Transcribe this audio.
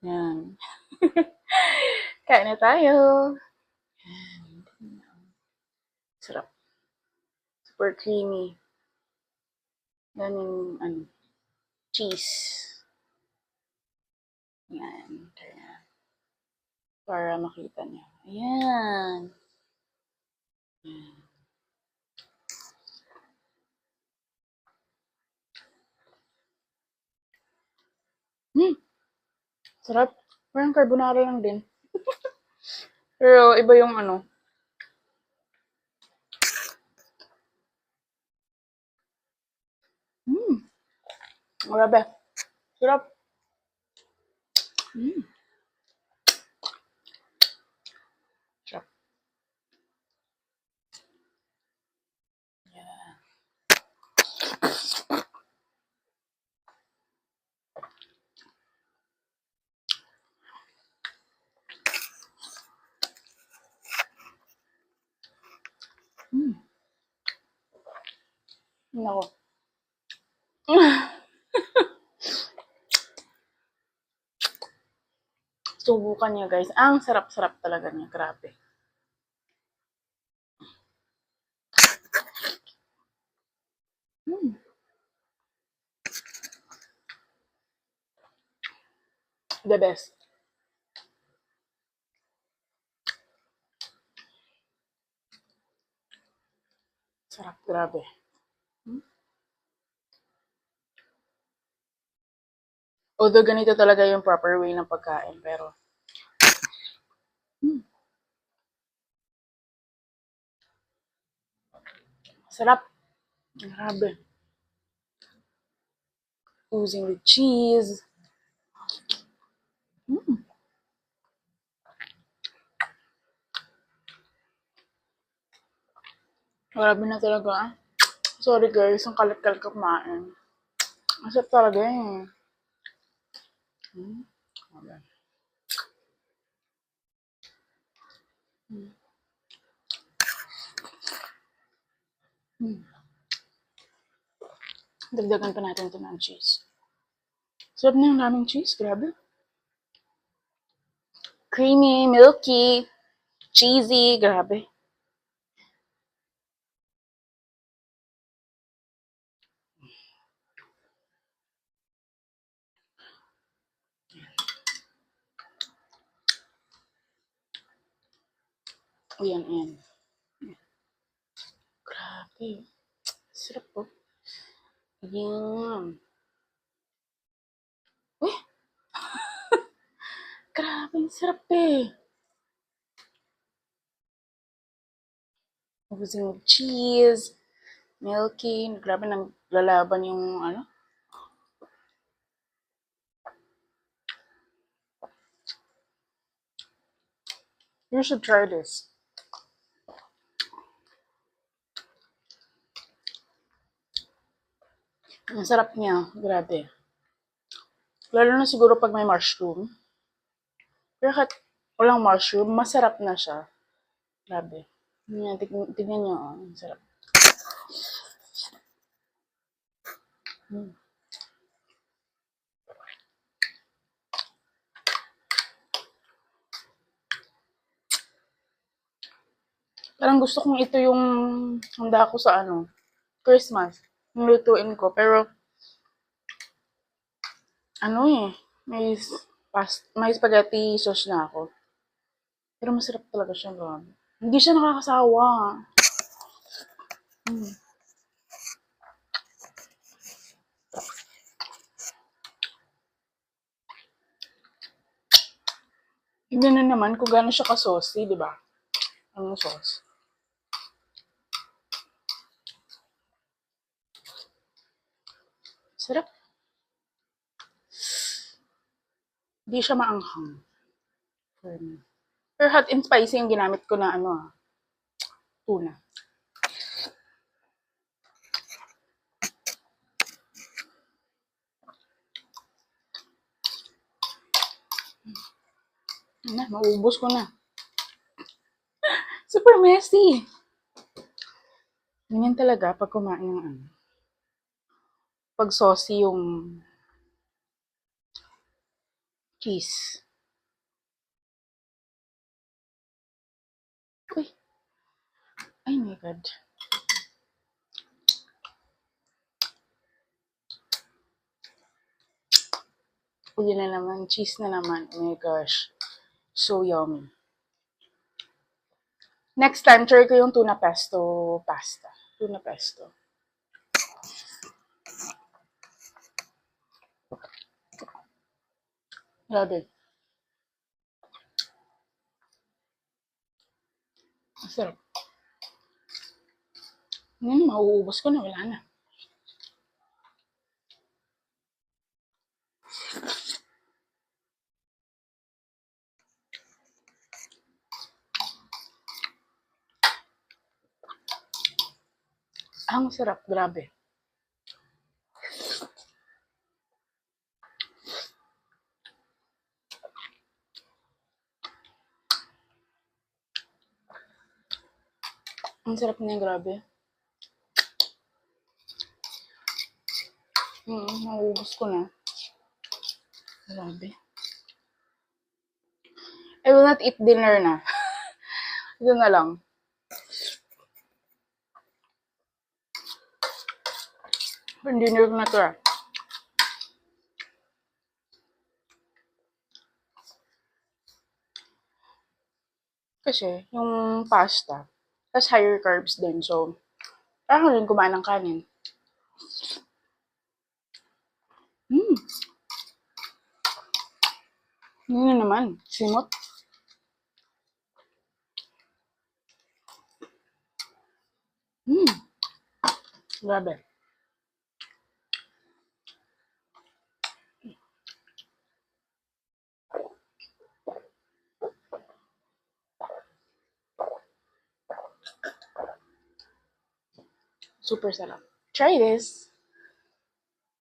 Yan. Kain na tayo. Sarap. Super creamy. Yan yung cheese. Yan. Kaya, para makita niyo. Ayan. Hmm, sarap. Parang carbonara lang din. Pero iba yung grabe. Sarap. Mm, sarap. Mm, nako. Subukan niya guys. Ang sarap-sarap talaga niya. Grabe. Mm, the best. Sarap. Grabe. Although ganito talaga yung proper way ng pagkain. Pero, mm, sarap. Grabe. Oozing with cheese. Mm, grabe na talaga. Sorry guys, ang kalat-kalat ko kumain. Ang sarap talaga eh. Mm, grabe. Mm. Dagdagan pa natin ito ng cheese. Sarap na yung raming cheese, grabe. Creamy, milky, cheesy, grabe. Ayan, ayan. Grabe. Sarap po. Ayan. Eh, grabe, sarap eh. Oozing with cheese, milky, grabe nang lalaban yung You should try this. Ang sarap niya, grabe. Lalo na siguro pag may mushroom. Pero kahit walang mushroom, masarap na siya. Grabe. Yan, tignan nyo, oh. Ang sarap. Mm. Parang gusto kong ito yung handa ko sa Christmas. Nilutuin ko. Pero, eh, may, may spaghetti sauce na ako. Pero masarap talaga siya, grabe. Hindi siya nakakasawa. Mm. Hindi na naman kung gaano siya ka-saucy, di ba? Ang sauce. Sarap. Hindi siya maanghang. Pero hot and spicy yung ginamit ko na tuna. Maubos ko na. Super messy. Ganyan talaga pag kumain ng pag saucy yung cheese. Uy, ay my God. Uy, na naman, cheese na naman. Oh my gosh. So yummy. Next time, try ko yung tuna pesto pasta. Tuna pesto. Grabe. Masarap. Mauubos ko na. Wala na. Ang sarap. Grabe. Ang sarap niya. Grabe. Mauubos ko na. Grabe. I will not eat dinner na. Ito na lang. Dinner ko na to ah. Kasi, yung pasta, tas higher carbs din. So, parang rin kumain ng kanin. Yun na naman. Simot. Grabe. Super sarap. Try this.